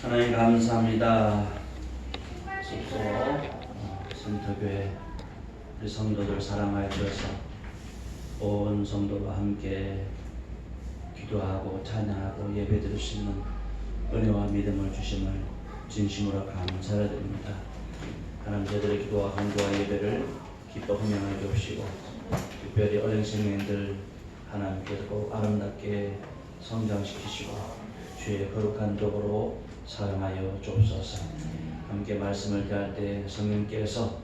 하나님 감사합니다. 숙소 센터교회 우리 성도들 사랑하여 주셔서 온 성도와 함께 기도하고 찬양하고 예배드릴 수 있는 은혜와 믿음을 주심을 진심으로 감사드립니다. 하나님 저희들의 기도와 간구와 예배를 기뻐 흥명하여 주시고 특별히 어린 생명들 하나님께서 꼭 아름답게 성장시키시고 주의 거룩한 도구로 사용하여 주옵소서. 함께 말씀을 대할 때 성령께서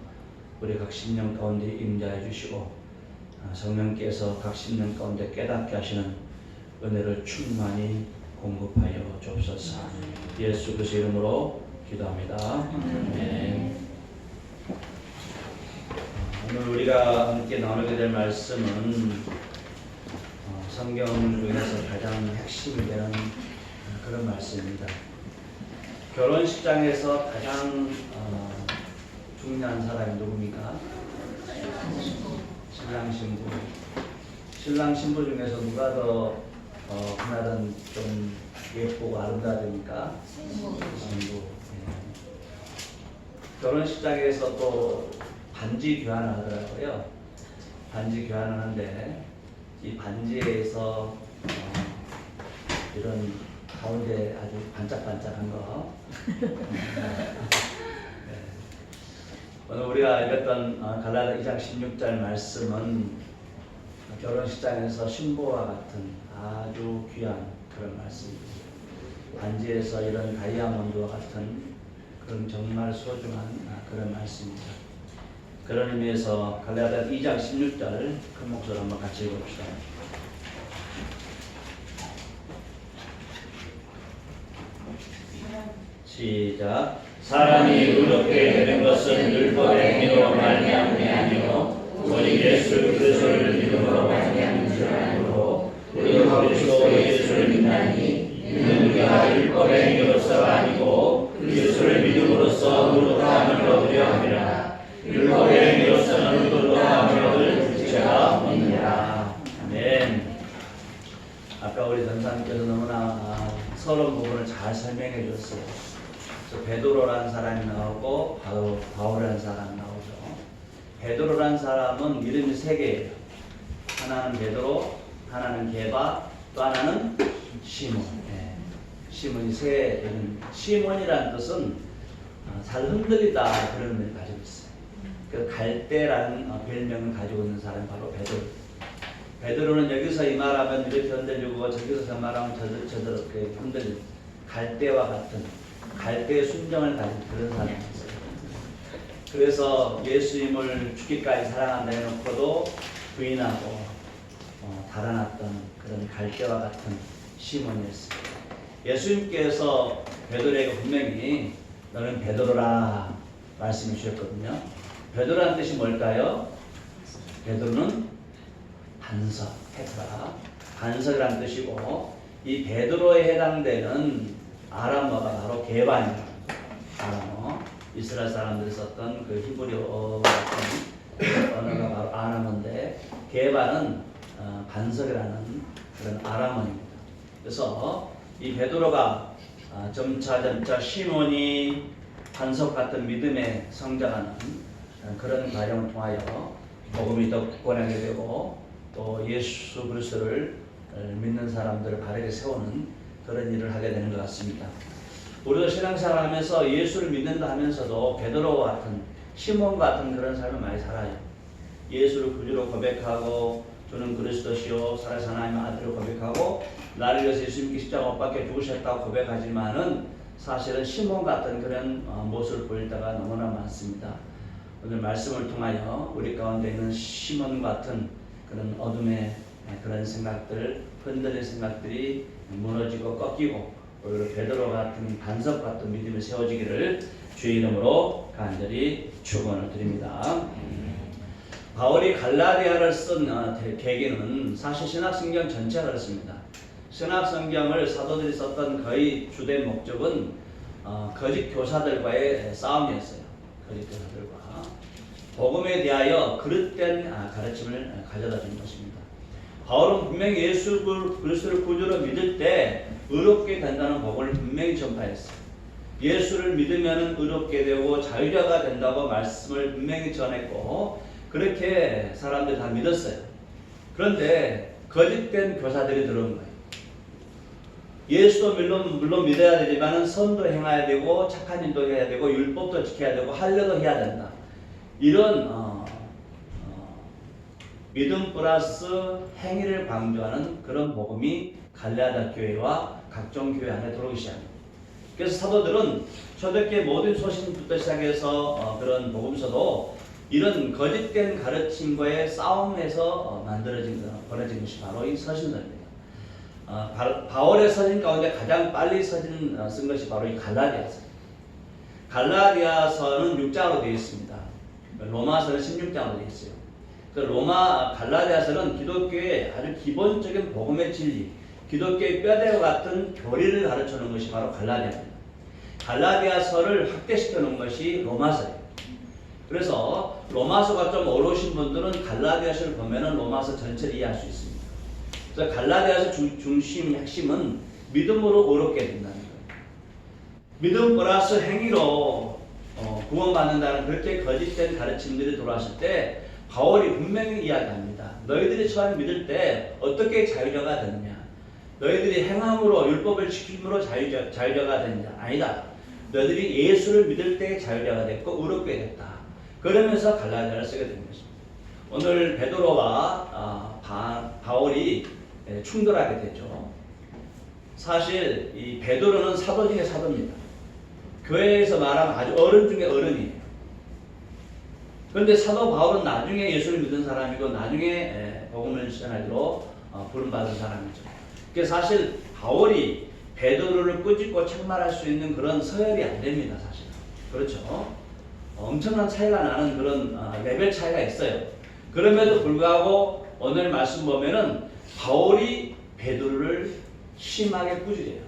우리 각 심령 가운데 임재해 주시고 성령께서 각 심령 가운데 깨닫게 하시는 은혜를 충만히 공급하여 주옵소서. 예수 그리스도의 이름으로 기도합니다. 아멘. 오늘 우리가 함께 나누게 될 말씀은 성경 중에서 가장 핵심이 되는 그런 말씀입니다. 결혼식장에서 가장 중요한 사람이 누굽니까? 신랑 신부. 신랑 신부 중에서 누가 더 그날은 좀 예쁘고 아름다우니까? 신부. 결혼식장에서 또 반지 교환을 하더라고요. 반지 교환을 하는데 이 반지에서 이런 가운데 아주 반짝반짝한 거. 네. 오늘 우리가 읽었던 갈라디아 2장 16절 말씀은 결혼식장에서 신부와 같은 아주 귀한 그런 말씀입니다. 반지에서 이런 다이아몬드와 같은 그런 정말 소중한 그런 말씀입니다. 그런 의미에서 갈라디아 2장 16절 큰 목소리로 한번 같이 읽어봅시다. 시작. 사람이 의롭게 되는 것은 율법의 행위로 말미암음이 아니요 오직 예수 그리스도를 믿음으로 말미암은 줄 알고 우리가 그리스도 예수를 믿나니 이는 우리가 율법의 행위로서가 아니고 그리스도를 믿음으로써 의롭다함을 얻으려 함이라. 율법의 행위로서는 의롭다함을 얻을 죄가 없느니라. 아멘. 아까 우리 전사님께서 너무나 서론 부분을 잘 설명해 주셨어요. 베드로라는 사람이 나오고 바울이라는 사람이 나오죠. 베드로라는 사람은 이름이 세 개예요. 하나는 베드로, 하나는 게바, 또 하나는 시몬. 시몬이 세 이름. 시몬이라는 뜻은 잘 흔들리다 그런 의미를 가지고 있어요. 그 갈대라는 별명을 가지고 있는 사람이 바로 베드로. 베드로는 여기서 이 말하면 이렇게 흔들리고 저기서 저 말하면 저렇게 흔들리고 갈대와 같은 갈대의 순정을 가진 그런 사람이었어요. 그래서 예수님을 죽기까지 사랑한다 해놓고도 부인하고 달아났던 그런 갈대와 같은 시몬이었어요. 예수님께서 베드로에게 분명히 너는 베드로라 말씀해 주셨거든요. 베드로라는 뜻이 뭘까요? 베드로는 반석, 페트라, 반석이라는 뜻이고 이 베드로에 해당되는 아람어가 바로 게바입니다. 아람어. 이스라엘 사람들이 썼던 그 히브리어 같은 언어가 바로 아람어인데 게바는 반석이라는 그런 아람어입니다. 그래서 이 베드로가 점차 시몬이 반석 같은 믿음에 성장하는 그런 과정을 통하여 복음이 더 굳건하게 되고 또 예수 그리스도를 믿는 사람들을 바르게 세우는 그런 일을 하게 되는 것 같습니다. 우리도 신앙생활 하면서 예수를 믿는다 하면서도 베드로와 같은 시몬 같은 그런 삶을 많이 살아요. 예수를 구주로 고백하고 주는 그리스도시요 살아계신 하나님의 아들을 고백하고 나를 위해서 예수님께 십자가 못 박혀 죽으셨다고 고백하지만은 사실은 시몬 같은 그런 모습을 보일 때가 너무나 많습니다. 오늘 말씀을 통하여 우리 가운데 있는 시몬 같은 그런 어둠의 그런 생각들, 흔들린 생각들이 무너지고 꺾이고 오히려 베드로 같은 반석 같은 믿음이 세워지기를 주의 이름으로 간절히 축원을 드립니다. 바울이 갈라디아를 쓴 계기는 사실 신약성경 전체가 그렇습니다. 신약성경을 사도들이 썼던 거의 주된 목적은 거짓 교사들과의 싸움이었어요. 거짓 교사들과 복음에 대하여 그릇된 가르침을 가져다 준 것입니다. 바울은 분명히 예수 그리스도를 구주로 믿을 때 의롭게 된다는 복음을 분명히 전파했어요. 예수를 믿으면 의롭게 되고 자유자가 된다고 말씀을 분명히 전했고 그렇게 사람들이 다 믿었어요. 그런데 거짓된 교사들이 들어온 거예요. 예수도 물론 믿어야 되지만 선도 행해야 되고 착한 일도 해야 되고 율법도 지켜야 되고 할례도 해야 된다. 이런 믿음 플러스 행위를 강조하는 그런 복음이 갈라디아 교회와 각종 교회 안에 들어오기 시작합니다. 그래서 사도들은 초대교회 모든 소신부터 시작해서 그런 복음서도 이런 거짓된 가르침과의 싸움에서 벌어진 것이 바로 이 서신서입니다. 바울의 서신 가운데 가장 빨리 쓴 것이 바로 이 갈라디아서. 갈라디아서는 6장으로 되어 있습니다. 로마서는 16장으로 되어 있어요. 갈라디아서는 기독교의 아주 기본적인 복음의 진리, 기독교의 뼈대와 같은 교리를 가르쳐놓은 것이 바로 갈라디아입니다. 갈라디아서를 확대시켜 놓은 것이 로마서예요. 그래서 로마서가 좀 어려우신 분들은 갈라디아서를 보면은 로마서 전체를 이해할 수 있습니다. 그래서 갈라디아서 중심 핵심은 믿음으로 의롭게 된다는 거예요. 믿음 플러스 행위로 구원받는다는 그렇게 거짓된 가르침들이 들어왔을 때 바울이 분명히 이야기합니다. 너희들이 처음에 믿을 때 어떻게 자유자가 됐냐? 너희들이 행함으로 율법을 지킴으로 자유자가 됐냐? 아니다. 너희들이 예수를 믿을 때 자유자가 됐고 의롭게 됐다. 그러면서 갈라디아를 쓰게 된 것입니다. 오늘 베드로와 바울이 충돌하게 되죠. 사실 이 베드로는 사도 중에 사도입니다. 교회에서 말하면 아주 어른 중에 어른이에요. 그런데 사도 바울은 나중에 예수를 믿은 사람이고 나중에 복음을 전하기로 부름받은 사람이죠. 그래서 사실 바울이 베드로를 꾸짖고 책망할 수 있는 그런 서열이 안 됩니다. 사실. 그렇죠. 엄청난 차이가 나는 그런 레벨 차이가 있어요. 그럼에도 불구하고 오늘 말씀 보면은 바울이 베드로를 심하게 꾸짖어요.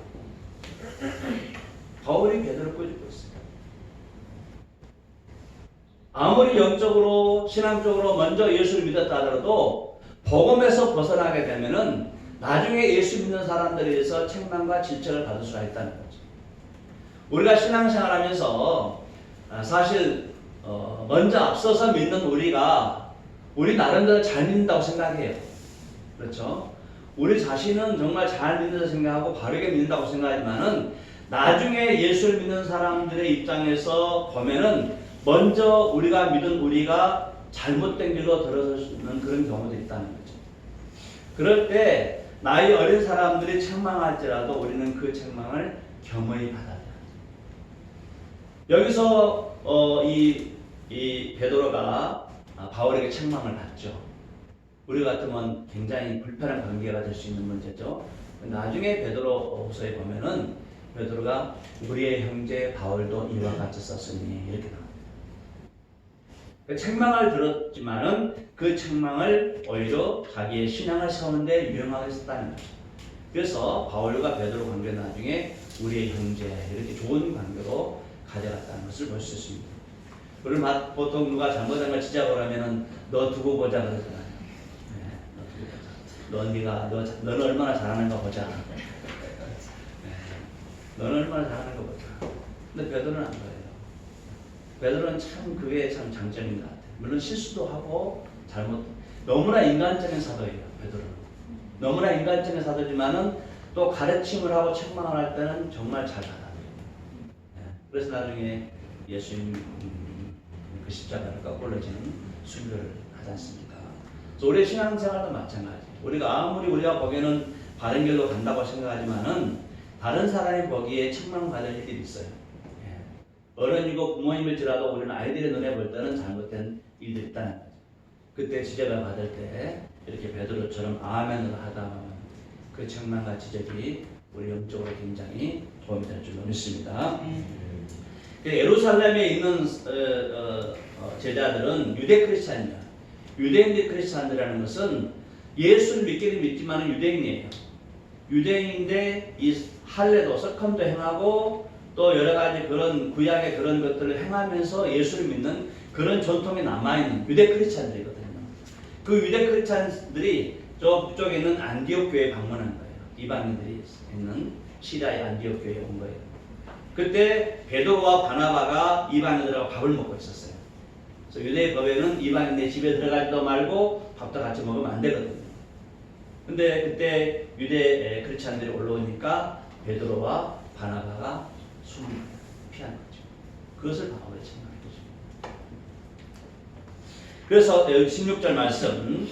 바울이 베드로를 꾸짖고 있어요. 아무리 영적으로 신앙적으로 먼저 예수를 믿었다 하더라도 복음에서 벗어나게 되면은 나중에 예수 믿는 사람들에 의해서 책망과 질책을 받을 수가 있다는 거죠. 우리가 신앙생활하면서 사실 먼저 앞서서 믿는 우리 나름대로 잘 믿는다고 생각해요. 그렇죠? 우리 자신은 정말 잘 믿는다고 생각하고 바르게 믿는다고 생각하지만은 나중에 예수를 믿는 사람들의 입장에서 보면은 먼저 우리가 믿은 우리가 잘못된 길로 들어서는 그런 경우도 있다는 거죠. 그럴 때 나이 어린 사람들이 책망할지라도 우리는 그 책망을 겸허히 받아야 돼요. 여기서 이 베드로가 바울에게 책망을 받죠. 우리 같으면 굉장히 불편한 관계가 될 수 있는 문제죠. 나중에 베드로후서에 보면은 베드로가 우리의 형제 바울도 이와 같이 썼으니 이렇게 나옵니다. 책망을 들었지만은 그 책망을 오히려 자기의 신앙을 세우는데 유용하게 썼다는 거죠. 그래서 바울과 베드로 관계는 나중에 우리의 형제 이렇게 좋은 관계로 가져갔다는 것을 볼 수 있습니다. 우리 보통 누가 잘못한 걸 지적을 하면은 너 두고 보자 그러잖아요. 너는 얼마나 잘하는가 보자. 너는 얼마나 잘하는가 보자. 근데 베드로는 안 그래요. 베드로는 참 그게 참 장점인 것 같아요. 물론 실수도 하고 너무나 인간적인 사도예요. 베드로는 너무나 인간적인 사도지만은 또 가르침을 하고 책망을 할 때는 정말 잘 받아들여요. 그래서 나중에 예수님 그 십자가를 거꾸러지는 순교를 하지 않습니까? 우리의 신앙생활도 마찬가지. 우리가 보기에는 바른 길로 간다고 생각하지만은 다른 사람이 보기에 책망받을 일들이 있어요. 어른이고 부모님일지라도 우리는 아이들의 눈에 볼 때는 잘못된 일들이 있다는 거죠. 그때 지적을 받을 때 이렇게 베드로처럼 아멘을 하다 보면 그 책망과 지적이 우리 영적으로 굉장히 도움이 될 줄 믿습니다. 예루살렘에 있는 제자들은 유대 크리스찬이야. 유대인들 크리스찬이라는 것은 예수를 믿기는 믿지만은 유대인이에요. 유대인인데 이 할례도 석함도 행하고 또 여러 가지 그런 구약의 그런 것들을 행하면서 예수를 믿는 그런 전통이 남아있는 유대 크리스찬들이거든요. 그 유대 크리스찬들이 저쪽에 있는 안디옥 교회에 방문한 거예요. 이방인들이 있는 시리아의 안디옥 교회에 온 거예요. 그때 베드로와 바나바가 이방인들하고 밥을 먹고 있었어요. 그래서 유대 법에는 이방인의 집에 들어가지도 말고 밥도 같이 먹으면 안 되거든요. 근데 그때 유대 크리스찬들이 올라오니까 베드로와 바나바가 숨을 피한 거죠. 그것을 바울의 책망한 거죠. 그래서 16절 말씀,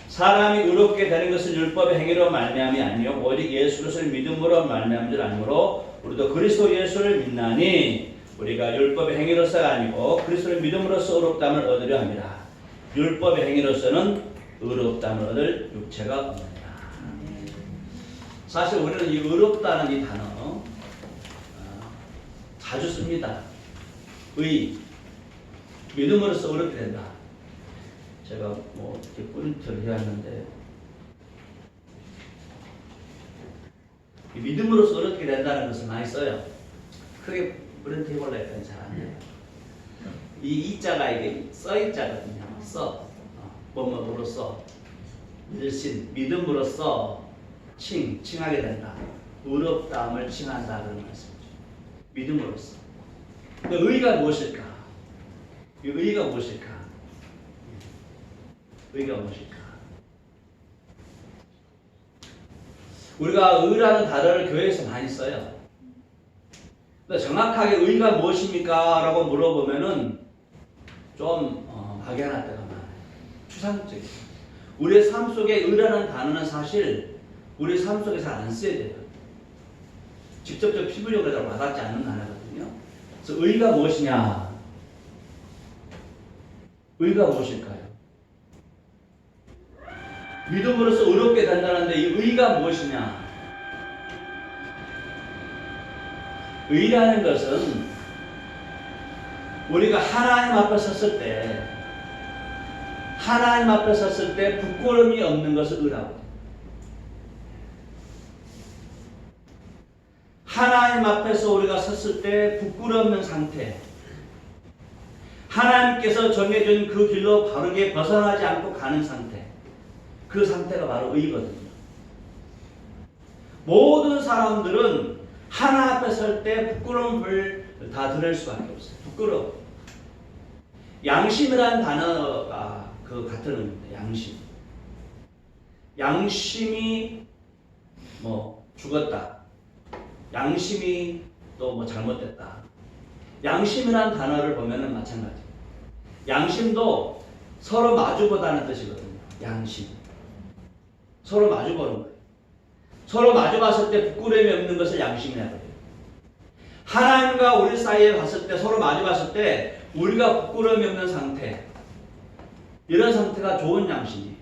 사람이 의롭게 되는 것은 율법의 행위로 말미암이 아니요 오직 예수 그리스도를 믿음으로 말미암은 줄 아므로 우리도 그리스도 예수를 믿나니 우리가 율법의 행위로서가 아니고 그리스도를 믿음으로써 의롭다함을 얻으려 합니다. 율법의 행위로서는 의롭다함을 얻을 육체가 없느니라. 사실 우리는 이 의롭다는 이 단어 자주 씁니다. 믿음으로써 의롭게 된다. 제가 뭐 이렇게 프린트를 해왔는데 믿음으로써 의롭게 된다는 것을 많이 써요. 크게 프린트 해볼라 했더니 잘 안 돼요. 이 이자가 이게 써이자거든요. 뭐뭐로써 믿음으로써 칭하게 된다. 의롭다함을 칭한다 그런 말씀이죠. 믿음으로써. 근데 의가 무엇일까? 이 의가 무엇일까? 의가 무엇일까? 우리가 의라는 단어를 교회에서 많이 써요. 근데 정확하게 의가 무엇입니까? 라고 물어보면은 좀 막연할 때가 많아요. 추상적이에요. 우리의 삶 속에 의라는 단어는 사실 우리 삶 속에 잘 안 써야 돼요. 직접적 피부력으로 와닿지 않는 단어거든요. 그래서 의가 무엇이냐? 의가 무엇일까요? 믿음으로써 의롭게 된다는데 이 의가 무엇이냐? 의라는 것은 우리가 하나님 앞에 섰을 때 부끄러움이 없는 것을 의라고 해요. 하나님 앞에서 우리가 섰을 때 부끄러움 없는 상태, 하나님께서 정해준 그 길로 바르게 벗어나지 않고 가는 상태, 그 상태가 바로 의거든요. 모든 사람들은 하나님 앞에 설 때 부끄러움을 다 드릴 수밖에 없어요. 부끄러움. 양심이라는 단어가 그 같은 의미입니다. 양심. 양심이 뭐 죽었다. 양심이 또 뭐 잘못됐다. 양심이라는 단어를 보면은 마찬가지예요. 양심도 서로 마주보다는 뜻이거든요. 양심. 서로 마주보는 거예요. 서로 마주봤을 때 부끄러움이 없는 것을 양심이라고 해요. 하나님과 우리 사이에 봤을 때 서로 마주봤을 때 우리가 부끄러움이 없는 상태, 이런 상태가 좋은 양심이에요.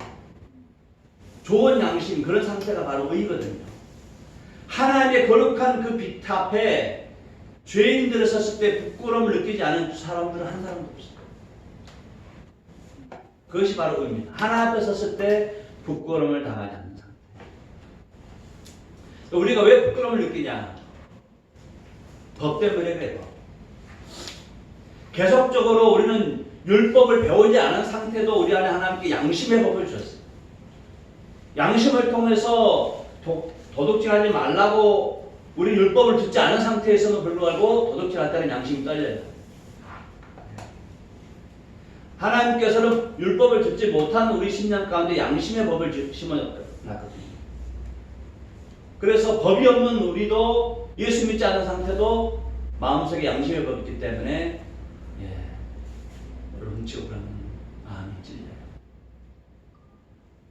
좋은 양심, 그런 상태가 바로 의거든요. 하나님의 거룩한 그 빛 앞에 죄인들을 섰을 때 부끄러움을 느끼지 않은 사람들은 한 사람도 없어요. 그것이 바로 의입니다. 하나님 앞에 섰을 때 부끄러움을 당하지 않는 상태. 우리가 왜 부끄러움을 느끼냐? 법 때문에 그래요. 계속적으로 우리는 율법을 배우지 않은 상태도 우리 안에 하나님께 양심의 법을 주셨어요. 양심을 통해서 도둑질하지 말라고 우리 율법을 듣지 않은 상태에서도 불구하고 도둑질할 때는 양심이 떨려요. 하나님께서는 율법을 듣지 못한 우리 심령 가운데 양심의 법을 심어놨거든요. 그래서 법이 없는 우리도 예수 믿지 않은 상태도 마음속에 양심의 법이 있기 때문에 훔치고 그러는 마음이 찔려요.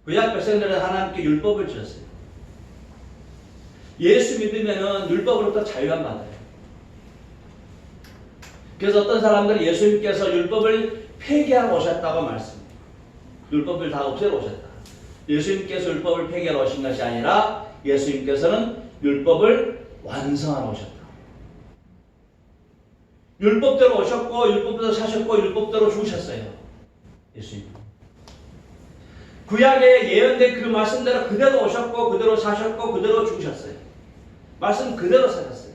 구약 백성들은 하나님께 율법을 주셨어요. 예수 믿으면은 율법으로부터 자유함 받아요. 그래서 어떤 사람들은 예수님께서 율법을 폐기하러 오셨다고 말씀합니다. 율법을 다 없애러 오셨다. 예수님께서 율법을 폐기하러 오신 것이 아니라 예수님께서는 율법을 완성하러 오셨다. 율법대로 오셨고 율법대로 사셨고 율법대로 죽으셨어요. 예수님. 구약에 예언된 그 말씀대로 그대로 오셨고 그대로 사셨고 그대로 죽으셨어요. 말씀 그대로 사셨어요.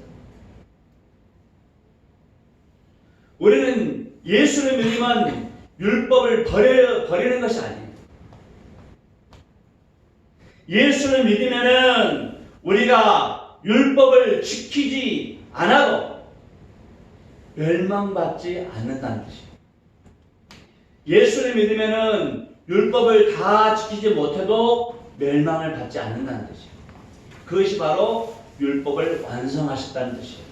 우리는 예수를 믿으면 율법을 버리는 것이 아니에요. 예수를 믿으면은 우리가 율법을 지키지 않아도 멸망받지 않는다는 뜻이에요. 예수를 믿으면은 율법을 다 지키지 못해도 멸망을 받지 않는다는 뜻이에요. 그것이 바로 율법을 완성하셨다는 뜻이에요.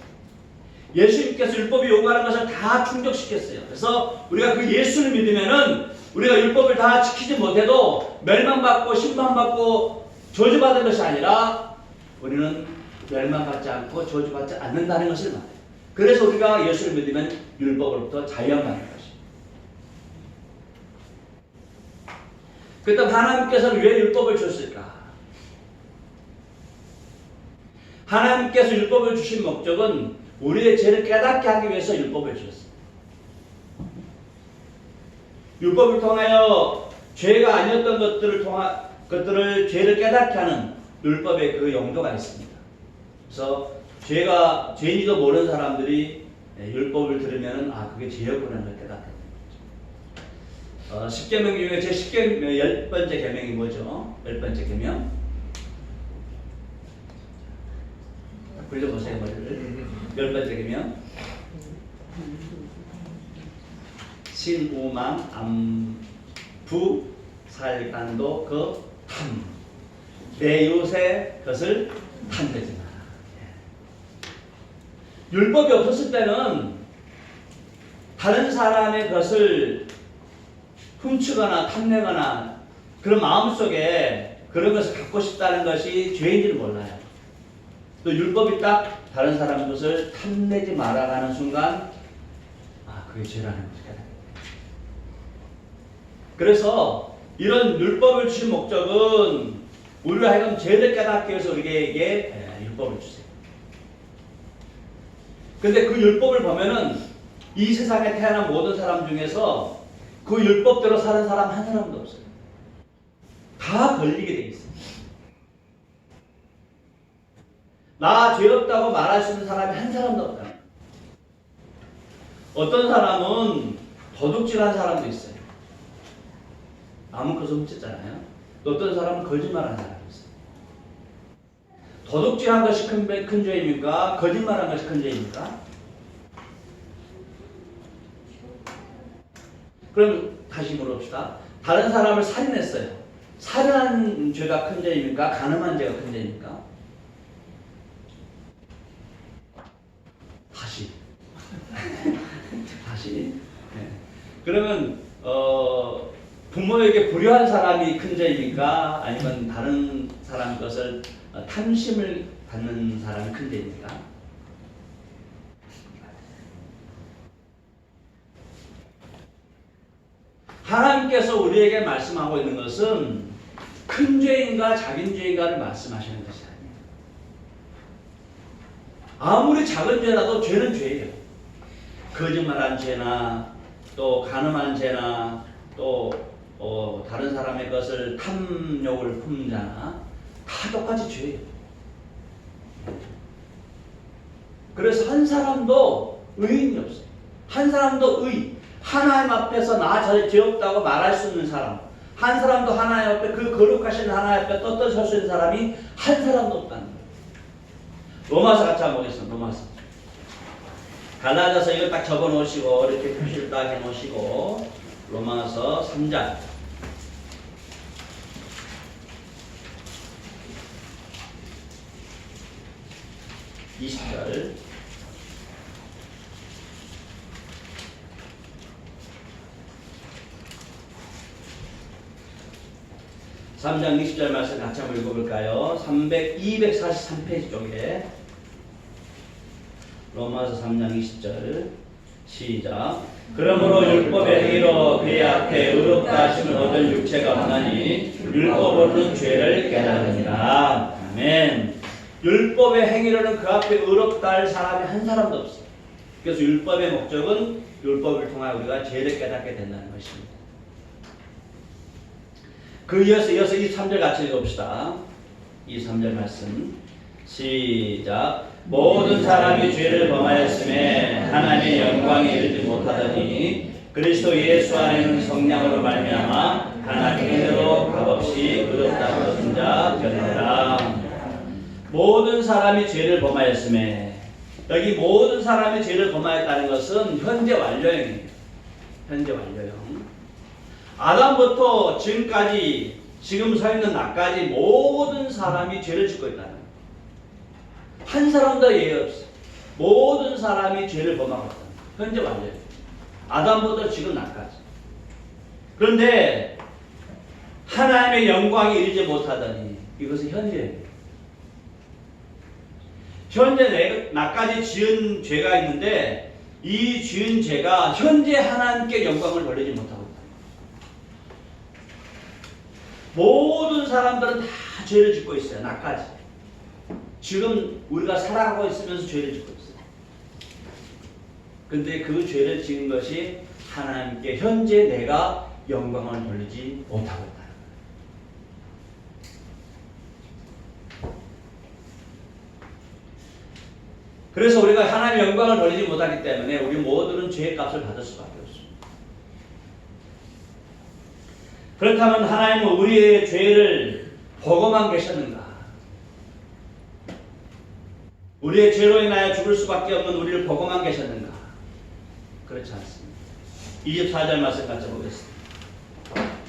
예수님께서 율법이 요구하는 것을 다 충족시켰어요. 그래서 우리가 그 예수를 믿으면은 우리가 율법을 다 지키지 못해도 멸망받고 심판받고 저주받은 것이 아니라 우리는 멸망받지 않고 저주받지 않는다는 것을 말해요. 그래서 우리가 예수를 믿으면 율법으로부터 자유함받는 것입니다. 그렇다면 하나님께서는 왜 율법을 줬을까? 하나님께서 율법을 주신 목적은 우리의 죄를 깨닫게 하기 위해서 율법을 주셨습니다. 율법을 통하여 죄가 아니었던 것들을 죄를 깨닫게 하는 율법의 그 용도가 있습니다. 그래서 죄인지도 모르는 사람들이 율법을 들으면 그게 죄였구나 를 깨닫게 됩니다. 10계명 중에 제 10번째 계명이 뭐죠? 10번째 계명. 굴려보세요, 머리를. 10번째 계명. 신우망 암부 살간도 그 탐. 내 이웃의 것을 탐내지 마라. 율법이 없었을 때는 다른 사람의 것을 훔치거나 탐내거나 그런 마음속에 그런 것을 갖고 싶다는 것이 죄인지를 몰라요. 또 율법이 딱 다른 사람 것을 탐내지 말아가는 순간 그게 죄라는 것을 깨닫게 돼요. 그래서 이런 율법을 주신 목적은 우리로 하여금 죄를 깨닫기 위해서 우리에게 율법을 주세요. 근데 그 율법을 보면은 이 세상에 태어난 모든 사람 중에서 그 율법대로 사는 사람 한 사람도 없어요. 다 걸리게 돼 있어요. 나 죄 없다고 말할 수 있는 사람이 한 사람도 없다. 어떤 사람은 도둑질한 사람도 있어요. 아무것도 훔쳤잖아요. 어떤 사람은 거짓말한 사람도 있어요. 도둑질한 것이 큰 죄입니까? 거짓말한 것이 큰 죄입니까? 그럼 다시 물어봅시다. 다른 사람을 살인했어요. 살인한 죄가 큰 죄입니까? 간음한 죄가 큰 죄입니까? 다시. 네. 그러면 부모에게 불효한 사람이 큰 죄입니까? 아니면 다른 사람 것을 탐심을 갖는 사람이 큰 죄입니까? 하나님께서 우리에게 말씀하고 있는 것은 큰 죄인가 작은 죄인가를 말씀하시는 것이 아니에요. 아무리 작은 죄라도 죄는 죄예요. 거짓말한 죄나 또 간음한 죄나 또 다른 사람의 것을 탐욕을 품자나 다 똑같이 죄예요. 그래서 한 사람도 의인이 없어요. 한 사람도 하나님 앞에서 나 죄 없다고 말할 수 있는 사람, 한 사람도 하나님 앞에 그 거룩하신 하나님 앞에 떳떳 설 수 있는 사람이 한 사람도 없다는 거예요. 로마서 같이 한번 보겠습니다. 로마서. 갈라져서 이거 딱 적어 놓으시고 이렇게 표시를 딱 해 놓으시고 로마서 3장 20절 (3장 20절) 말씀 같이 한번 읽어볼까요? 243페이지 쪽에 로마서 3장 20절 시작. 그러므로 율법의 행위로 그의 앞에 의롭다 하심을 얻을 육체가 없나니 율법으로는 죄를 깨달으니라. 아멘. 율법의 행위로는 그 앞에 의롭다 할 사람이 한 사람도 없어요. 그래서 율법의 목적은 율법을 통하여 우리가 죄를 깨닫게 된다는 것입니다. 이어서 23절 같이 읽어봅시다. 23절 말씀 시작. 모든 사람이 죄를 범하였음에 하나님의 영광에 이르지 못하더니 그리스도 예수 안에는 성령으로 말미암아 하나님께로 값없이 의롭다고 얻은 자 되느니라. 모든 사람이 죄를 범하였음에, 여기 모든 사람이 죄를 범하였다는 것은 현재 완료형이에요. 현재 완료형. 아담부터 지금까지, 지금 서 있는 나까지 모든 사람이 죄를 짓고 있다는 거예요. 한 사람도 예외 없어. 모든 사람이 죄를 범하고 있다. 현재 완료형. 아담부터 지금 나까지. 그런데 하나님의 영광에 이르지 못하더니 이것은 현재예요. 현재 나까지 지은 죄가 있는데 이 지은 죄가 현재 하나님께 영광을 돌리지 못하고 있다. 모든 사람들은 다 죄를 짓고 있어요. 나까지. 지금 우리가 살아가고 있으면서 죄를 짓고 있어요. 근데 그 죄를 지은 것이 하나님께 현재 내가 영광을 돌리지 못하고 있다. 그래서 우리가 하나님의 영광을 돌리지 못하기 때문에 우리 모두는 죄의 값을 받을 수밖에 없습니다. 그렇다면 하나님은 우리의 죄를 보고만 계셨는가? 우리의 죄로 인하여 죽을 수밖에 없는 우리를 보고만 계셨는가? 그렇지 않습니다. 24절 말씀 같이 보겠습니다.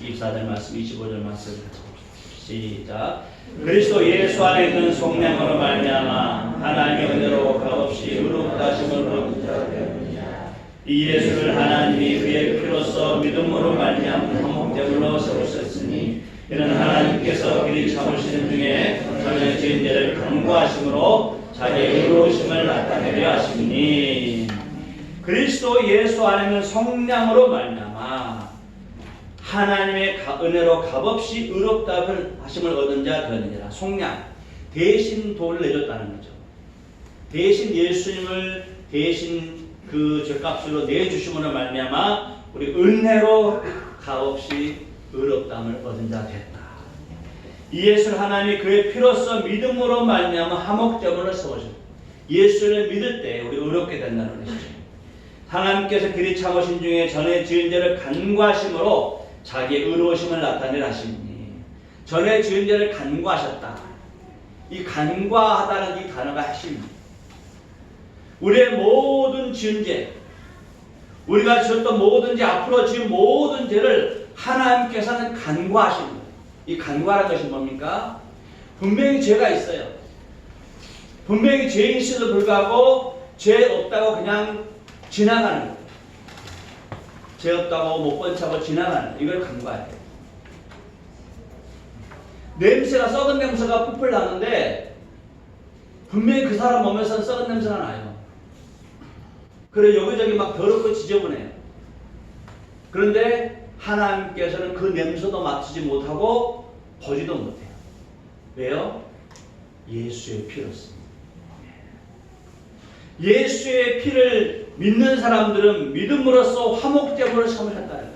24절 말씀, 25절 말씀 같이 봅시다. 시작. 그리스도 예수 안에 있는 속량으로 말미암아 하나님의 은혜로 값없이 의롭다 하심을 얻은 자 되느니라. 이 예수를 하나님이 그의 피로써 믿음으로 말미암은 화목제물로 세우셨으니 이는 하나님께서 그리 참으시는 중에 전에 지은 죄를 간구하심으로 자기의 의로우심을 나타내려 하시니 그리스도 예수 안에는 성량으로 말미암아 하나님의 은혜로 값없이 의롭다 하심을 얻은 자 되느니라. 속량, 대신 돈을 내줬다는 거죠. 대신 예수님을 대신 그 죄값으로 내주심으로 말미암아 우리 은혜로 값없이 의롭다함을 얻은 자 됐다. 이 예수를 하나님이 그의 피로써 믿음으로 말미암아 화목제물을 세우셨다. 예수를 믿을 때 우리 의롭게 된다는 것이죠. 하나님께서 그리 참으신 중에 전에 지은 죄를 간구하심으로 자기의 의로우심을 나타내라 하시니 전에 지은 죄를 간구하셨다. 이 간구하다는 이 단어가 핵심입니다. 우리의 모든 지은 죄, 우리가 지었던 모든 죄, 앞으로 지은 모든 죄를 하나님께서는 간구하시는 거예요. 이 간구하는 것이 뭡니까? 분명히 죄가 있어요. 분명히 죄인 있어도 불구하고 죄 없다고 그냥 지나가는 거예요. 죄 없다고 못 본 척하고 지나가는 이걸 간구해야 돼요. 냄새가 썩은 냄새가 풀풀 나는데 분명히 그 사람 몸에서는 썩은 냄새가 나요. 그래 여기저기 막 더럽고 지저분해요. 그런데 하나님께서는 그 냄새도 맡지 못하고 보지도 못해요. 왜요? 예수의 피로습니다. 예수의 피를 믿는 사람들은 믿음으로써 화목제물을 삼으셨다는 거죠.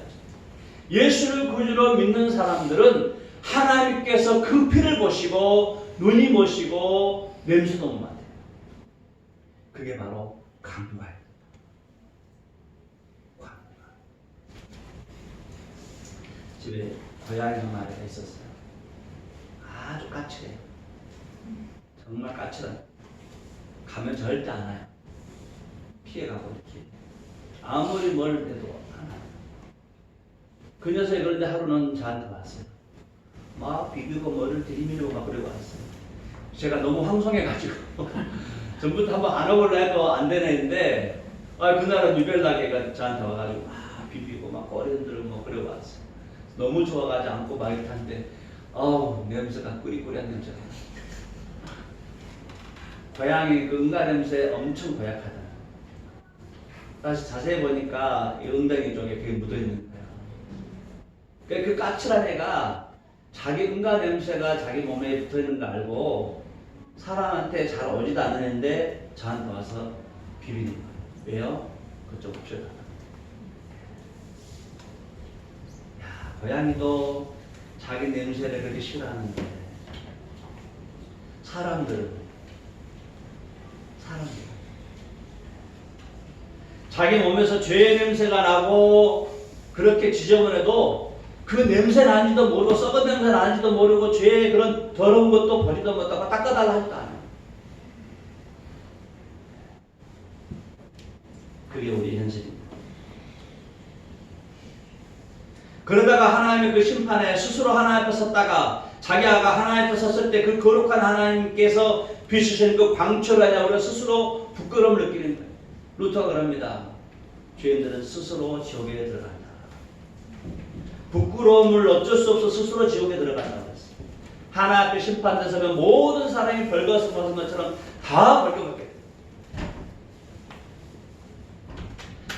예수를 구주로 믿는 사람들은 하나님께서 그 피를 보시고 눈이 보시고 냄새도 못 맡아요. 그게 바로 간구예요. 집에 고양이 한 마리가 있었어요. 아주 까칠해요. 정말 까칠해요. 가면 절대 안 와요. 피해가고 이렇게. 아무리 뭘 해도 안 와요. 그 녀석이 그런데 하루는 저한테 왔어요. 막 비비고 머리를 들이밀고 막 그러고 왔어요. 제가 너무 황송해가지고 전부터 한번 안아보려 해도 안 되나 했는데 그날은 유별나게 저한테 와가지고 막 비비고 막 꼬리 흔들고 막 그러고 왔어요. 너무 좋아가지고 안고 막 이렇게 하는데 냄새가 꾸리꾸리한 냄새가 고양이 그 응가 냄새 엄청 고약하다. 다시 자세히 보니까 이 엉덩이 쪽에 그게 묻어있는 거예요. 그러니까 그 까칠한 애가 자기 응가 냄새가 자기 몸에 붙어있는 거 알고 사람한테 잘 오지도 않는데 저한테 와서 비비는 거예요. 왜요? 그쪽으로 피어나가. 고양이도 자기 냄새를 그렇게 싫어하는데 사람들 자기 몸에서 죄의 냄새가 나고 그렇게 지저분해도 그 냄새 나는지도 모르고 썩은 냄새 나는지도 모르고 죄의 그런 더러운 것도 보지도 못하고 닦아달라 하지도 않아요. 그게 우리 현실입니다. 그러다가 하나님의 그 심판에 스스로 하나님 앞에 섰다가 자기가 하나님 앞에 섰을 때 그 거룩한 하나님께서 비추시는 그 광초를 하냐고 스스로 부끄러움을 느끼는 거예요. 루터가 그럽니다. 죄인들은 스스로 지옥에 들어간다. 부끄러움을 어쩔 수 없어 스스로 지옥에 들어간다고 했어요. 하나님 앞에 심판대 서면 모든 사람이 벌거벗은 것처럼 다 벌거벗게 돼요.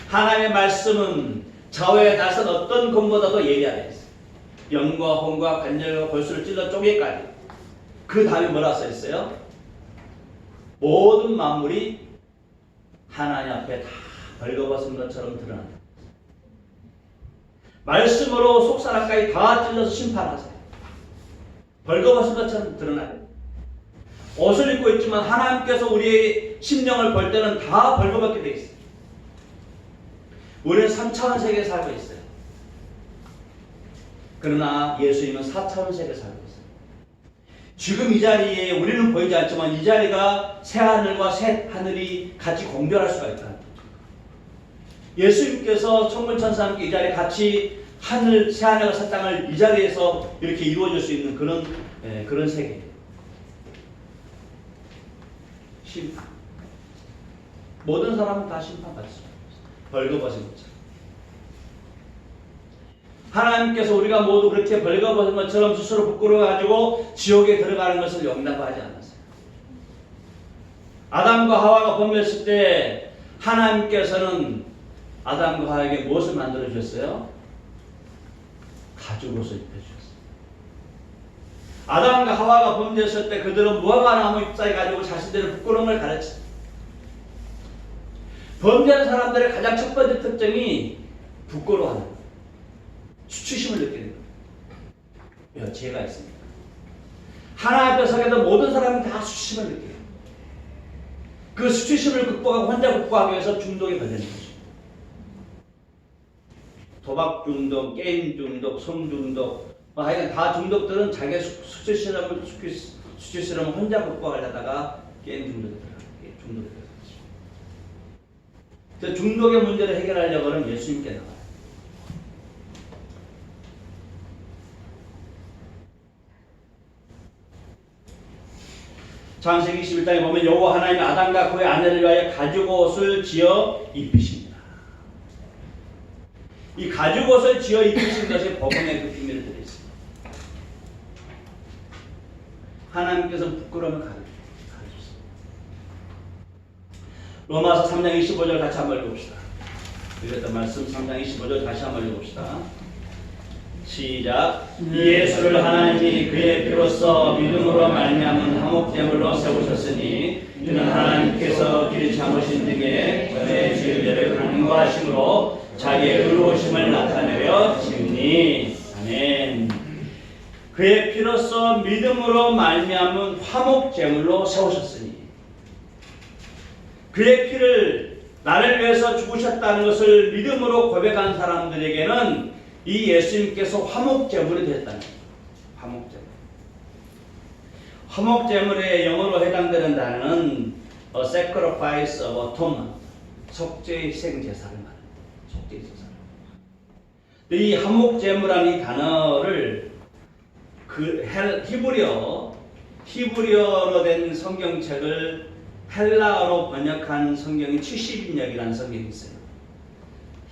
하나님의 말씀은 좌우에 나선 어떤 검보다도 예리하다 했어요. 영과 혼과 관절과 골수를 찔러 쪼개까지. 그 다음에 뭐라 써있어요? 모든 만물이 하나님 앞에 다 벌거벗은 것처럼 드러난다. 말씀으로 속사람까지 다 찔러서 심판하세요. 벌거벗은 것처럼 드러나요. 옷을 입고 있지만 하나님께서 우리의 심령을 볼 때는 다 벌거벗게 되어 있어요. 우리는 3차원 세계에 살고 있어요. 그러나 예수님은 4차원 세계에 살고 있어요. 지금 이 자리에 우리는 보이지 않지만 이 자리가 새 하늘과 새 하늘이 같이 공존할 수가 있다. 예수님께서 천군 천사와 함께 이 자리에 같이 새 하늘과 새 땅을 이 자리에서 이렇게 이루어질 수 있는 그런 세계예요. 심판. 모든 사람은 다 심판받습니다. 벌거벗은 것처럼. 하나님께서 우리가 모두 그렇게 벌거벗은 것처럼 스스로 부끄러워가지고 지옥에 들어가는 것을 용납하지 않았어요. 아담과 하와가 범했을 때 하나님께서는 아담과 하와에게 무엇을 만들어 주셨어요? 가죽옷을 입혀주셨어요. 아담과 하와가 범죄했을 때 그들은 무화과나무 잎사귀 가지고 자신들의 부끄러움을 가르쳤어요. 범죄하는 사람들의 가장 첫 번째 특징이 부끄러워하는 거예요. 수치심을 느끼는 거예요. 죄가 있습니다. 하나님 앞에 서게도 모든 사람이 다 수치심을 느껴요. 그 수치심을 극복하고 혼자 극복하기 위해서 중독에 걸리는 거죠. 도박 중독, 게임 중독, 성 중독, 하여간 다 중독들은 자기의 수치심을 혼자 극복하려다가 게임 중독에 들어가요. 그래서 중독의 문제를 해결하려고는 예수님께 나와요. 창세기 21장에 보면 여호와 하나님이 아담과 그의 아내를 위하여 가죽옷을 지어 입히십니다. 이 가죽옷을 지어 입히신 것이 복음의 그 비밀을 들어있습니다. 하나님께서 부끄러움을 가르쳤습니다. 로마서 3장 25절 같이 한번 읽어봅시다. 읽었던 말씀 3장 25절 다시 한번 읽어봅시다. 시작. 예수를 하나님이 그의 피로써 믿음으로 말미암은 화목제물로 세우셨으니 이는 하나님께서 길이 참으신 등에 그의 죄를 간과하심으로 자기의 의로우심을 나타내려 지으니. 아멘. 그의 피로써 믿음으로 말미암은 화목제물로 세우셨으니 그의 피를 나를 위해서 죽으셨다는 것을 믿음으로 고백한 사람들에게는 이 예수님께서 화목제물이 되었다는 거예요. 화목제물. 화목제물의 영어로 해당되는 단어는 a sacrifice of atonement, 속죄희생제사를 말합니다. 속죄제사를. 이 화목제물이라는 이 단어를 그 히브리어로 된 성경책을 헬라어로 번역한 성경이 70인역이라는 성경이 있어요.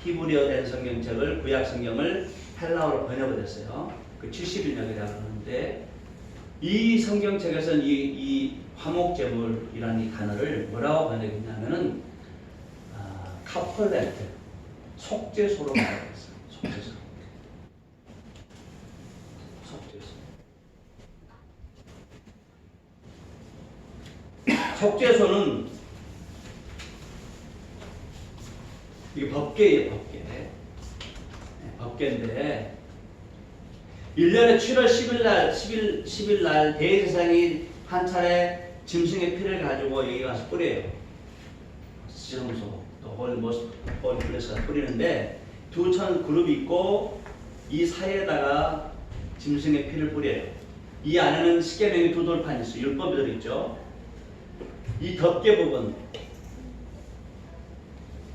히브리어 된 성경책을 구약 성경을 헬라어로 번역을 했어요. 그 70인역이라고 하는데 이 성경책에서는 이 화목제물이라는 이 단어를 뭐라고 번역했냐면은 카플레트, 속죄소로 말하고 있어요. 속죄소. 속죄소는 이게 법궤예요, 법궤. 법궤인데 1년에 7월 10일 날 대제사장이 한 차례 짐승의 피를 가지고 여기 가서 뿌려요. 지름소, 또 홀플레스가 뿌리는데 두 천 그룹이 있고 이 사이에다가 짐승의 피를 뿌려요. 이 안에는 십계명이 두 돌판이 있어요. 율법이 들어있죠. 이 덮개 부분,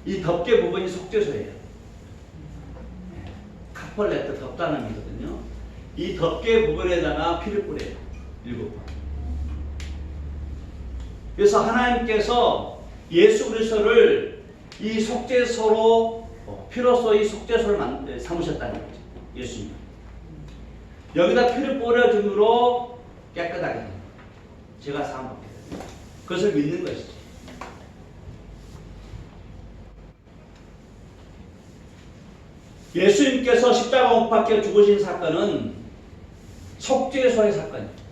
이 덮개 부분이 속죄소예요. 카펄레트 덮다는 의미거든요. 이 덮개 부분에다가 피를 뿌려요. 7번. 그래서 하나님께서 예수 그리스도를 이 속죄소로 피로써 이 속죄소를 삼으셨다는 거죠. 예수님. 여기다 피를 뿌려줌으로 깨끗하게 됩니다. 제가 사함받게 됩니다. 그것을 믿는 것이죠. 예수님께서 십자가 못 박혀 죽으신 사건은 속죄소의 사건입니다.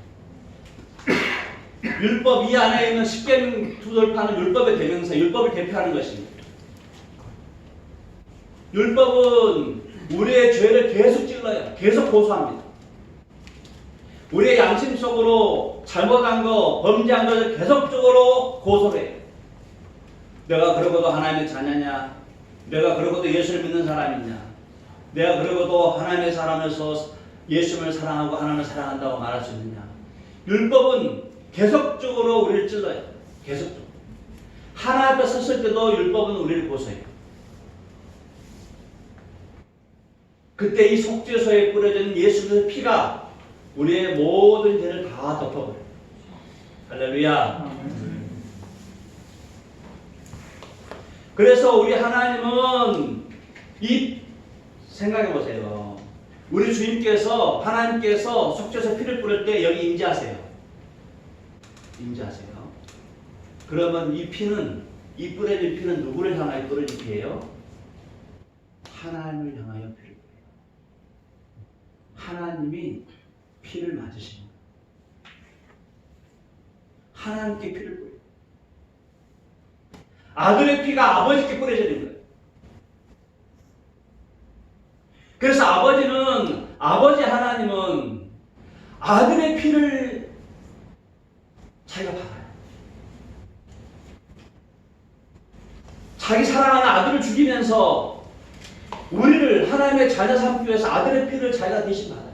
율법 이 안에 있는 십계명 두돌파는 율법의 대명사, 율법을 대표하는 것입니다. 율법은 우리의 죄를 계속 찔러요. 계속 고소합니다. 우리의 양심 속으로 잘못한 거, 범죄한 것을 계속적으로 고소를 해요. 내가 그러고도 하나님의 자녀냐? 내가 그러고도 예수를 믿는 사람이냐? 내가 그러고도 하나님의 사람에서 예수님을 사랑하고 하나님을 사랑한다고 말할 수 있느냐? 율법은 계속적으로 우리를 찔러요. 계속적으로. 하나 앞에 섰을 때도 율법은 우리를 고소해요. 그때 이 속죄소에 뿌려진 예수님의 피가 우리의 모든 죄를 다 덮어버려요. 할렐루야. 그래서 우리 하나님은 생각해보세요. 우리 주님께서 하나님께서 속죄소 피를 뿌릴 때 여기 임재하세요. 임재하세요. 그러면 이 뿌려진 피는 누구를 향하여 뿌려진 피예요? 하나님을 향하여 피를 뿌려요. 하나님이 피를 맞으십니다. 하나님께 피를 뿌려요. 아들의 피가 아버지께 뿌려지는 거예요. 그래서 아버지 하나님은 아들의 피를 자기가 받아요. 자기 사랑하는 아들을 죽이면서 우리를 하나님의 자녀 삼기 위해서 아들의 피를 자기가 대신 받아요.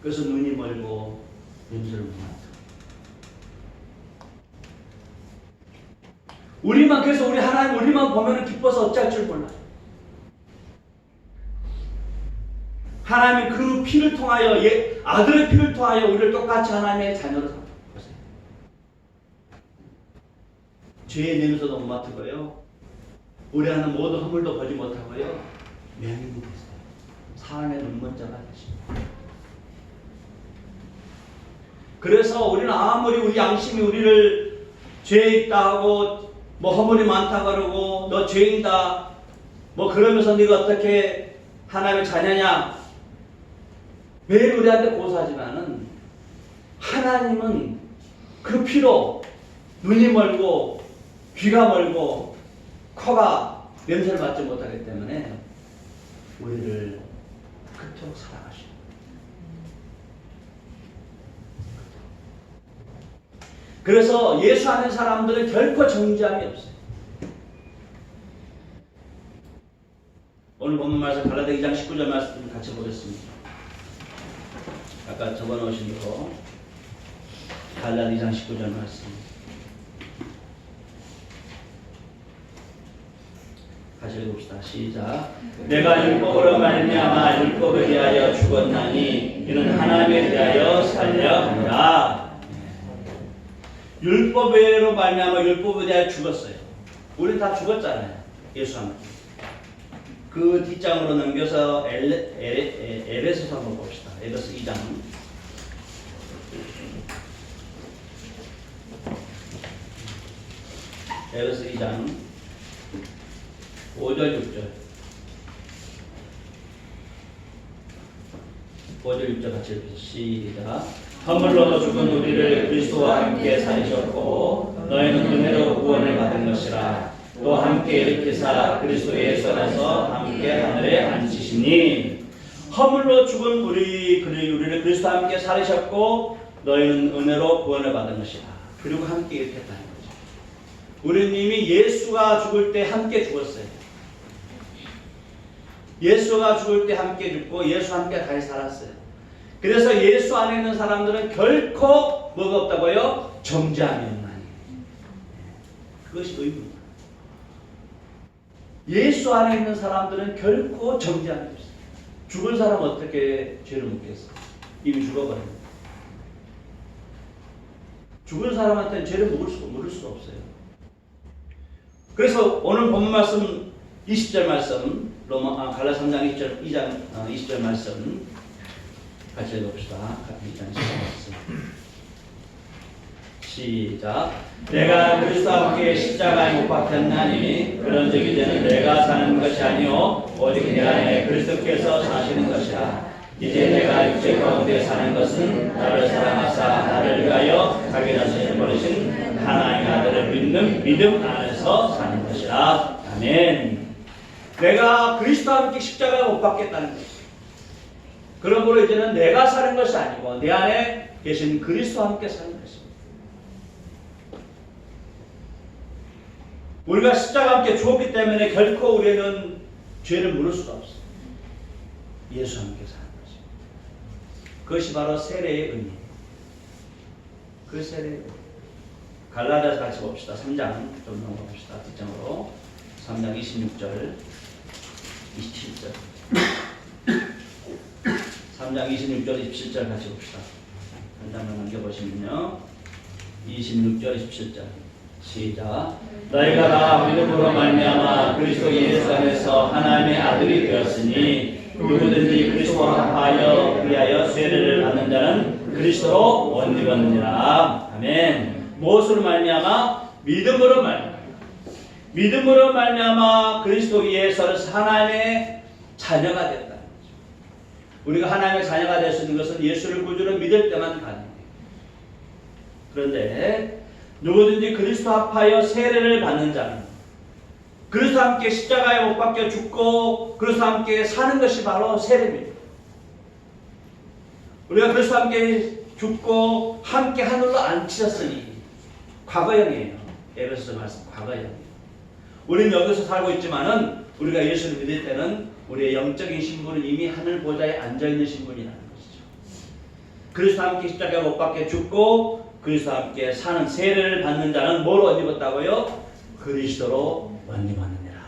그래서 눈이 멀고 눈을 못 맞아요. 그래서 우리 하나님 우리만 보면 기뻐서 어찌할 줄 몰라요. 하나님이 그 피를 통하여 아들의 피를 통하여 우리를 똑같이 하나님의 자녀로 삼으세요. 죄의 냄새도 못 맡고요. 우리 하는 모든 허물도 보지 못하고요. 명인이 됐어요. 사람의 눈먼자가 되십니다. 그래서 우리는 아무리 우리 양심이 우리를 죄에 있다 하고 허물이 많다 그러고 너 죄인다 그러면서 네가 어떻게 하나님의 자녀냐 매일 우리한테 고소하지만은 하나님은 그 피로 눈이 멀고 귀가 멀고 코가 냄새를 맡지 못하기 때문에 우리를 그토록 사랑하시고 그래서 예수 아는 사람들은 결코 정죄함이 없어요. 오늘 본문 말씀 갈라디아 2장 19절 말씀 같이 보겠습니다. 아까 적어놓으신 대로 갈라디아 2장 19절 말씀 같이 읽읍시다. 시작. 내가 율법으로 말미암아 율법에 대하여 죽었나니 이는 하나님에 대하여 살려 함이라. 율법으로 말미암아 율법에 대하여 죽었어요. 우린 다 죽었잖아요. 예수 안에. 그 뒷장으로 넘겨서 에베소서 한번 봅시다. 에베소 2장. 에베소 2장 5절 6절 5절 6절 같이 읽으시죠. 시작. 허물로 죽은 우리를 그리스도와 함께 살리셨고 너희는 은혜로 구원을 받은 것이라. 또 함께 일으키사 그리스도 예수 안에서 함께 하늘에 앉히시니. 허물로 죽은 우리를 그리스도와 함께 살리셨고 너희는 은혜로 구원을 받은 것이라. 그리고 함께 일으켰다는 거죠. 우리는 이미 예수가 죽을 때 함께 죽었어요. 예수가 죽을 때 함께 죽고 예수와 함께 다시 살았어요. 그래서 예수 안에 있는 사람들은 결코 뭐가 없다고요? 정죄함이 없나니. 그것이 의무입니다. 예수 안에 있는 사람들은 결코 정죄함이 없어요. 죽은 사람 어떻게 죄를 묻겠어? 이미 죽어버렸는데. 죽은 사람한테는 죄를 물을 수가 없어요. 그래서 오늘 본문 말씀 20절 말씀 갈라 3장 20절 말씀 같이 읽어봅시다. 2장 20절 말씀 시작. 내가 그리스도와 함께 십자가에 못 박혔나니 그런즉 이제는 내가 사는 것이 아니요 오직 내 안에 그리스도께서 사시는 것이라. 이제 내가 육체 가운데 사는 것은 나를 사랑하사 나를 위하여 자기 자신을 버리신 하나님의 아들을 믿는 믿음 안에서 사는 것이라. 아멘. 내가 그리스도와 함께 십자가에 못 박겠다는 것이다. 그러므로 이제는 내가 사는 것이 아니고 내 안에 계신 그리스도와 함께 사는 것입니다. 우리가 십자가와 함께 죽었기 때문에 결코 우리는 죄를 물을 수가 없어요. 예수와 함께 사는 것입니다. 그것이 바로 세례의 의미예요. 그 세례의 의미. 갈라디아서 같이 봅시다. 3장 좀 넘어봅시다. 뒷장으로 3장 26절 27절 3장 26절 27절 같이 봅시다. 한 장만 넘겨보시면요. 26절 27절 시작. 너희가 다 믿음으로 말미암아 그리스도 예수 안에서 하나님의 아들이 되었으니 누구든지 그리스도와 합하여 위하여 세례를 받는 자는 그리스도로 원리받느니라. 아멘. 무엇으로 말미암아? 믿음으로 말미암아. 믿음으로 말미암아 그리스도 예수 안에서 하나님의 자녀가 됐다는 거죠. 우리가 하나님의 자녀가 될 수 있는 것은 예수를 구주로 믿을 때만 가능해요. 그런데 누구든지 그리스도 합하여 세례를 받는 자는 그리스도와 함께 십자가에 못 박혀 죽고 그리스도와 함께 사는 것이 바로 세례입니다. 우리가 그리스도와 함께 죽고 함께 하늘로 앉히셨으니 과거형이에요. 에베소서 말씀 과거형. 우리는 여기서 살고 있지만은 우리가 예수를 믿을 때는 우리의 영적인 신분은 이미 하늘 보좌에 앉아있는 신분이라는 것이죠. 그리스도와 함께 십자가에 못 박혀 죽고 그리스도와 함께 사는 세례를 받는 자는 뭘 옷 입었다고요? 그리스도로 옷 입었느니라.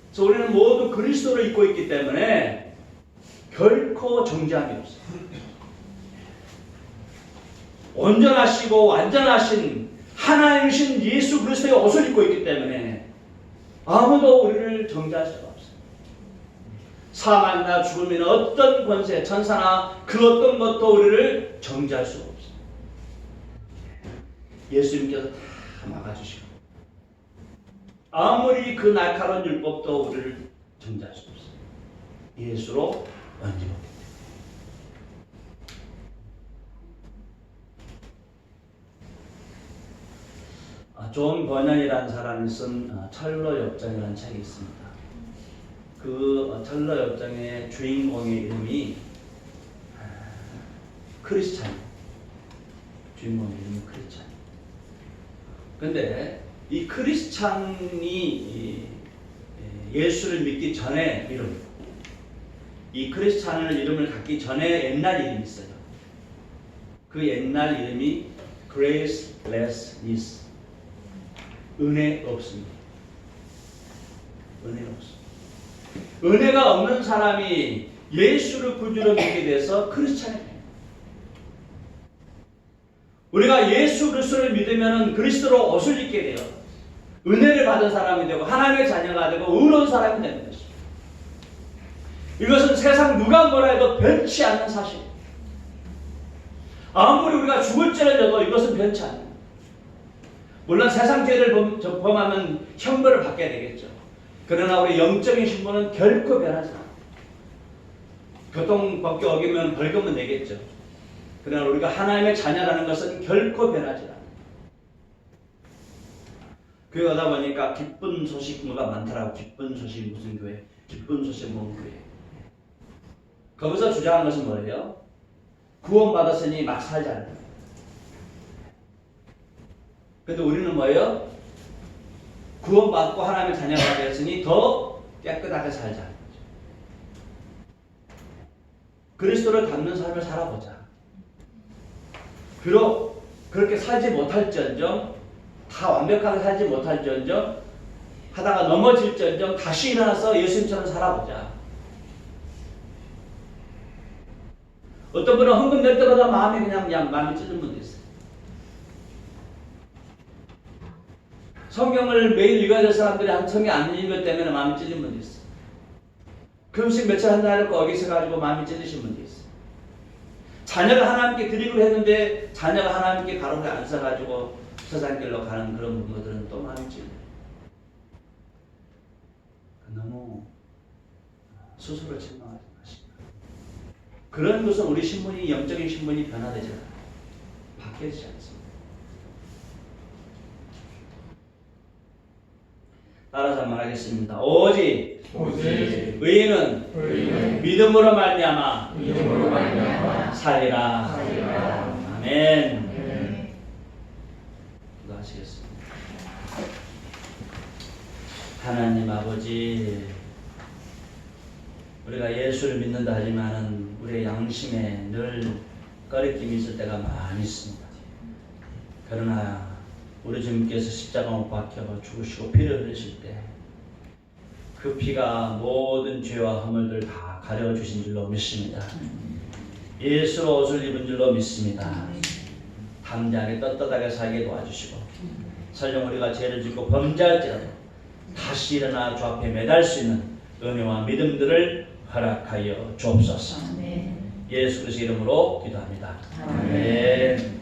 그래서 우리는 모두 그리스도를 입고 있기 때문에 결코 정죄함이 없어요. 온전하시고 완전하신 하나님이신 예수 그리스도의 옷을 입고 있기 때문에 아무도 우리를 정죄할 수가 없어요. 사망이나 죽음이나 어떤 권세, 천사나 그 어떤 것도 우리를 정죄할 수가 없어요. 예수님께서 다 막아주시고 아무리 그 날카로운 율법도 우리를 정죄할 수 없어요. 예수로 완전히 먹기 때문에. 존 버년이라는 사람이 쓴 철로 역정이라는 책이 있습니다. 그 철로 역정의 주인공의 이름이 크리스찬. 주인공의 이름이 크리스찬. 근데 이 크리스찬이 예수를 믿기 전에 이름, 이 크리스찬을 이름을 갖기 전에 옛날 이름이 있어요. 그 옛날 이름이 gracelessness, 은혜 없습니다. 은혜가 없습니다. 은혜가 없는 사람이 예수를 구주로 믿게 돼서 크리스찬이 됩니다. 우리가 예수 그리스도를 믿으면 그리스도로 옷을 입게 돼요. 은혜를 받은 사람이 되고 하나님의 자녀가 되고 의로운 사람이 되는 것입니다. 이것은 세상 누가 뭐라 해도 변치 않는 사실입니다. 아무리 우리가 죽을 죄를 져도 이것은 변치 않는 거예요. 물론 세상 죄를 범하면 형벌을 받게 되겠죠. 그러나 우리 영적인 신분은 결코 변하지 않아요. 교통법규 어기면 벌금은 내겠죠. 그러나 우리가 하나님의 자녀라는 것은 결코 변하지 않아요. 교회 가다 보니까 기쁜 소식무가 많더라고. 기쁜 소식 무슨 교회? 기쁜 소식 뭔 교회? 거기서 주장하는 것은 뭐예요? 구원받았으니 막 살지 않는 거예요. 근데 우리는 뭐예요? 구원받고 하나님의 자녀가 되었으니 더 깨끗하게 살자. 그리스도를 닮는 삶을 살아보자. 비록 그렇게 살지 못할지언정, 다 완벽하게 살지 못할지언정 하다가 넘어질지언정 다시 일어나서 예수님처럼 살아보자. 어떤 분은 헌금 낼 때마다 마음이 그냥 마음이 찢는 분도 있어요. 성경을 매일 읽어야 될 사람들이 성경 안 읽는 것 때문에 마음이 찔린 분도 있어요. 금식 며칠 한다 해놓고 어기서 가지고 마음이 찔리신 분도 있어요. 자녀가 하나님께 드리기로 했는데 자녀가 하나님께 가로를 안 써가지고 세상길로 가는 그런 부모들은 또 마음이 찔려요. 너무 스스로 책망하지 마시고 그런 것은 우리 신분이 영적인 신분이 변화되지 않아요. 바뀌지 않습니다. 따라서 말하겠습니다. 오직 의인은 믿음으로 말미암아 살리라. 아멘. 기도하시겠습니다. 하나님 아버지, 우리가 예수를 믿는다 하지만은 우리의 양심에 늘 꺼리낌이 있을 때가 많이 있습니다. 그러나 우리 주님께서 십자가 못 박혀 죽으시고 피를 흘리실 때 그 피가 모든 죄와 허물들 다 가려주신 줄로 믿습니다. 예수로 옷을 입은 줄로 믿습니다. 담대하게 떳떳하게 살게 도와주시고 설령 우리가 죄를 짓고 범죄할지라도 다시 일어나 주 앞에 매달 수 있는 은혜와 믿음들을 허락하여 주옵소서. 예수 그리스도 이름으로 기도합니다. 아멘.